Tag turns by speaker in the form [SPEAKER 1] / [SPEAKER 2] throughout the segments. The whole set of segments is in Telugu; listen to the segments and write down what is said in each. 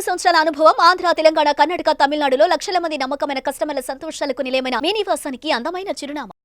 [SPEAKER 1] 15 సంవత్సరాల అనుభవం ఆంధ్ర, తెలంగాణ, కర్ణాటక, తమిళనాడులో లక్షల మంది నమ్మకమైన కస్టమర్ల సంతోషాలకు నిలయమైన మీ నివాసానికి అందమైన చిరునామా.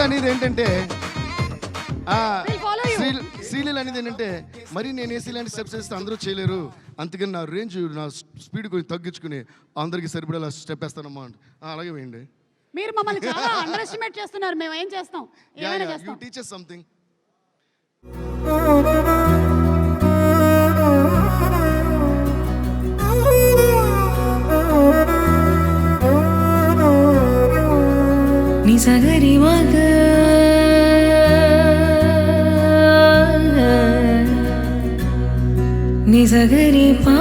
[SPEAKER 2] అనేది ఏంటంటే శ్రీలీల అనేది ఏంటంటే మరి నేను ఏసీ లాంటి స్టెప్స్ వేస్తే అందరూ చేయలేరు, అందుకని నా రేంజ్ నా స్పీడ్ కొంచెం తగ్గించుకుని అందరికి సరిపడేలా స్టెప్ వేస్తానమ్మా. అలాగే వేయండి.
[SPEAKER 3] మీరు మమ్మల్ని చాలా అండర్ ఎస్టిమేట్ చేస్తున్నారు. మేము ఏం చేస్తాం?
[SPEAKER 2] You teach us something.
[SPEAKER 4] నిసగరి మగ నిసగరి పా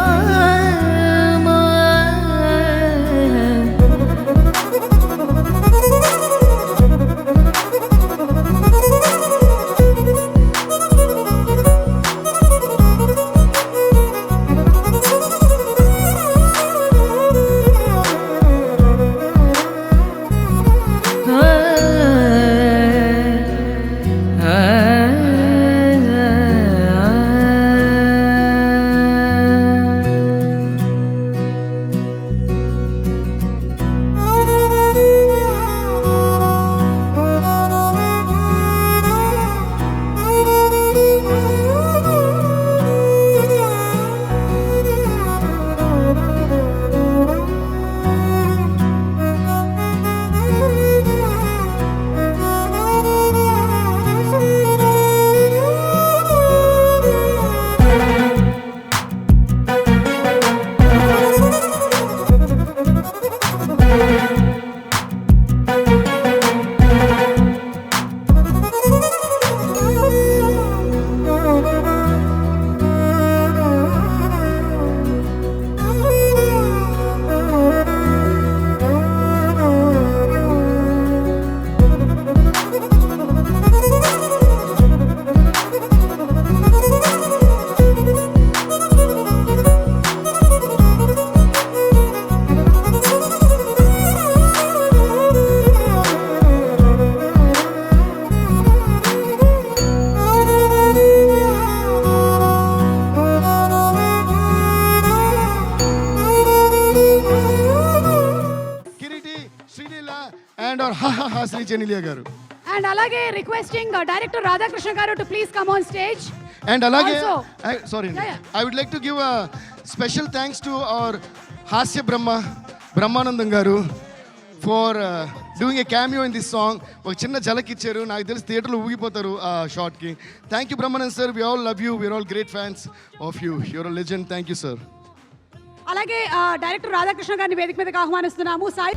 [SPEAKER 2] శ్రీ జెనిలియా గారు
[SPEAKER 3] అండ్ అలాగే requesting director Radhakrishna garu to please come on stage.
[SPEAKER 2] And అలాగే sorry I would like to give a special thanks to our హాస్య Brahmanandam garu for doing a cameo in this song. ఒక చిన్న జలక్ ఇచ్చారు, నాకు తెలిసి థియేటర్లో ఊగిపోతారు ఆ షార్ట్కి. Thank you Brahmanandam sir, we all love you, we are all great fans of you, you're a legend. Thank you sir.
[SPEAKER 3] అలాగే డైరెక్టర్ రాధాకృష్ణ గారిని వేదిక మీదకి ఆహ్వానిస్తున్నాము. సాయి